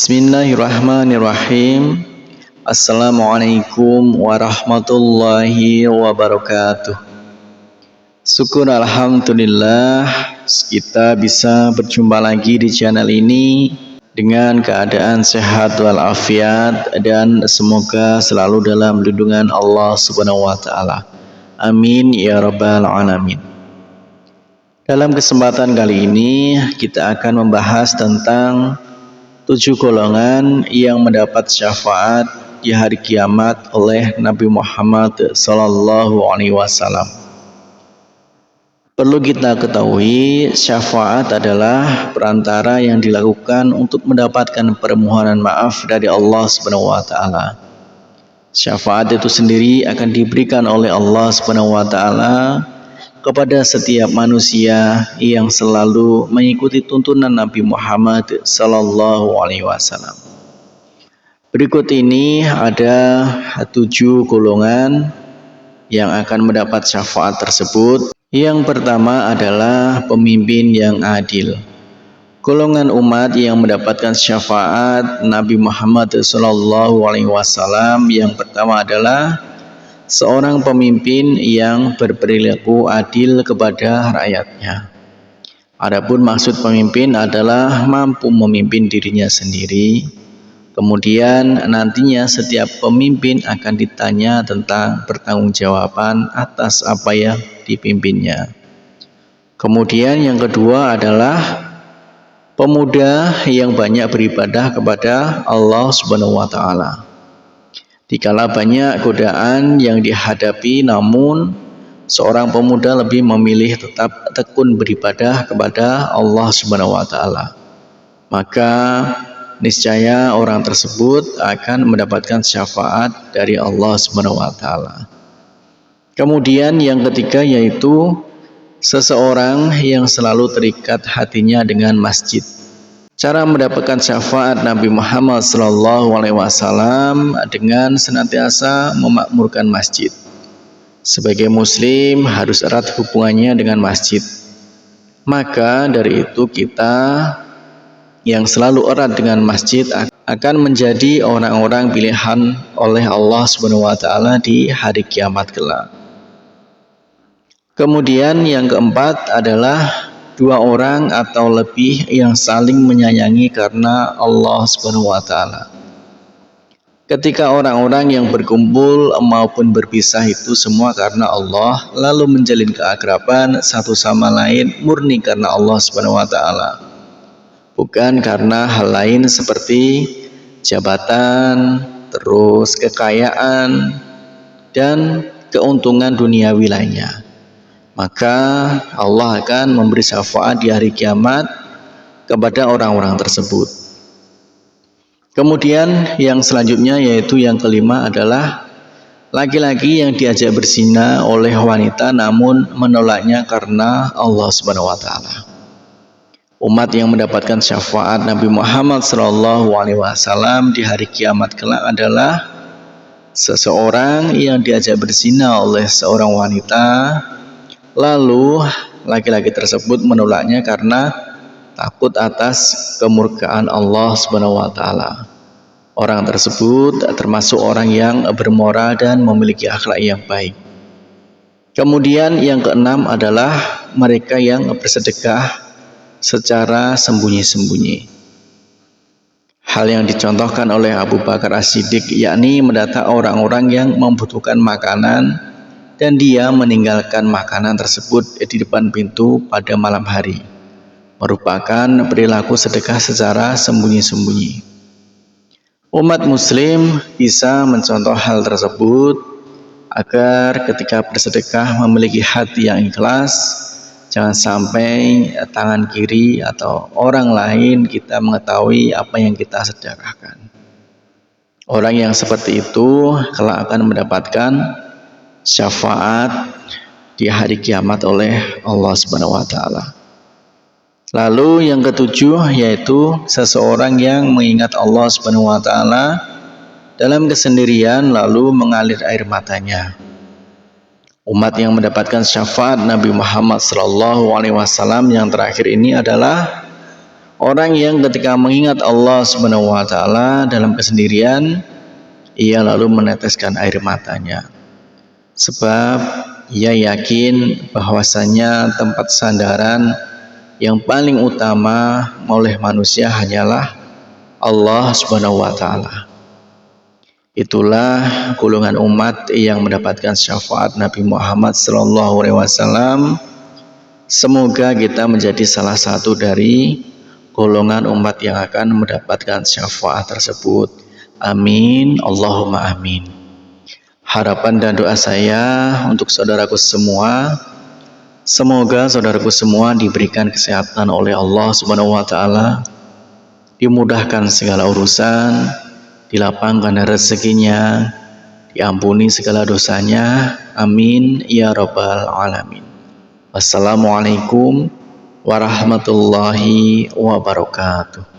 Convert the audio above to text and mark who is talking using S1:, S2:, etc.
S1: Bismillahirrahmanirrahim. Assalamualaikum warahmatullahi wabarakatuh. Syukur alhamdulillah kita bisa berjumpa lagi di channel ini dengan keadaan sehat walafiat dan semoga selalu dalam lindungan Allah Subhanahu wa taala. Amin ya rabbal alamin. Dalam kesempatan kali ini kita akan membahas tentang 7 golongan yang mendapat syafaat di hari kiamat oleh Nabi Muhammad SAW. Perlu kita ketahui, syafaat adalah perantara yang dilakukan untuk mendapatkan permohonan maaf dari Allah SWT. Syafaat itu sendiri akan diberikan oleh Allah SWT kepada setiap manusia yang selalu mengikuti tuntunan Nabi Muhammad SAW. Berikut ini ada 7 golongan yang akan mendapat syafaat tersebut. Yang pertama adalah pemimpin yang adil. Golongan umat yang mendapatkan syafaat Nabi Muhammad SAW yang pertama adalah seorang pemimpin yang berperilaku adil kepada rakyatnya. Adapun maksud pemimpin adalah mampu memimpin dirinya sendiri. Kemudian nantinya setiap pemimpin akan ditanya tentang pertanggungjawaban atas apa yang dipimpinnya. Kemudian yang kedua adalah pemuda yang banyak beribadah kepada Allah Subhanahu wa taala. Dikala banyak godaan yang dihadapi, namun seorang pemuda lebih memilih tetap tekun beribadah kepada Allah Subhanahu wa taala. Maka niscaya orang tersebut akan mendapatkan syafaat dari Allah Subhanahu wa taala. Kemudian yang ketiga yaitu seseorang yang selalu terikat hatinya dengan masjid. Cara mendapatkan syafaat Nabi Muhammad SAW dengan senantiasa memakmurkan masjid. Sebagai muslim harus erat hubungannya dengan masjid. Maka dari itu kita yang selalu erat dengan masjid akan menjadi orang-orang pilihan oleh Allah SWT di hari kiamat kelak. Kemudian yang keempat adalah 2 orang atau lebih yang saling menyayangi karena Allah Subhanahu wa taala. Ketika orang-orang yang berkumpul maupun berpisah itu semua karena Allah, lalu menjalin keakraban satu sama lain murni karena Allah Subhanahu wa taala. Bukan karena hal lain seperti jabatan, terus kekayaan dan keuntungan duniawi lainnya. Maka Allah akan memberi syafaat di hari kiamat kepada orang-orang tersebut. Kemudian yang selanjutnya yaitu yang kelima adalah laki-laki yang diajak berzina oleh wanita namun menolaknya karena Allah Subhanahu wa taala. Umat yang mendapatkan syafaat Nabi Muhammad SAW di hari kiamat kelak adalah seseorang yang diajak berzina oleh seorang wanita, lalu laki-laki tersebut menolaknya karena takut atas kemurkaan Allah Subhanahu wa taala. Orang tersebut termasuk orang yang bermoral dan memiliki akhlak yang baik. Kemudian yang keenam adalah mereka yang bersedekah secara sembunyi-sembunyi. Hal yang dicontohkan oleh Abu Bakar As-Siddiq yakni mendata orang-orang yang membutuhkan makanan dan dia meninggalkan makanan tersebut di depan pintu pada malam hari, merupakan perilaku sedekah secara sembunyi-sembunyi. Umat muslim bisa mencontoh hal tersebut agar ketika bersedekah memiliki hati yang ikhlas. Jangan sampai tangan kiri atau orang lain kita mengetahui apa yang kita sedekahkan. Orang yang seperti itu kelak akan mendapatkan syafaat di hari kiamat oleh Allah Subhanahu wa taala. Lalu yang ketujuh yaitu seseorang yang mengingat Allah Subhanahu wa taala dalam kesendirian lalu mengalir air matanya. Umat yang mendapatkan syafaat Nabi Muhammad SAW yang terakhir ini adalah Orang yang ketika mengingat Allah Subhanahu wa taala dalam kesendirian, ia lalu meneteskan air matanya. Sebab ia yakin bahwasanya tempat sandaran yang paling utama oleh manusia hanyalah Allah Subhanahu wa taala. Itulah golongan umat yang mendapatkan syafaat Nabi Muhammad SAW. Semoga kita menjadi salah satu dari golongan umat yang akan mendapatkan syafaat tersebut. Amin, Allahumma amin. Harapan dan doa saya untuk saudaraku semua, semoga saudaraku semua diberikan kesehatan oleh Allah Subhanahu wa taala, dimudahkan segala urusan, dilapangkan rezekinya, diampuni segala dosanya. Amin ya rabbal alamin. Wassalamualaikum warahmatullahi wabarakatuh.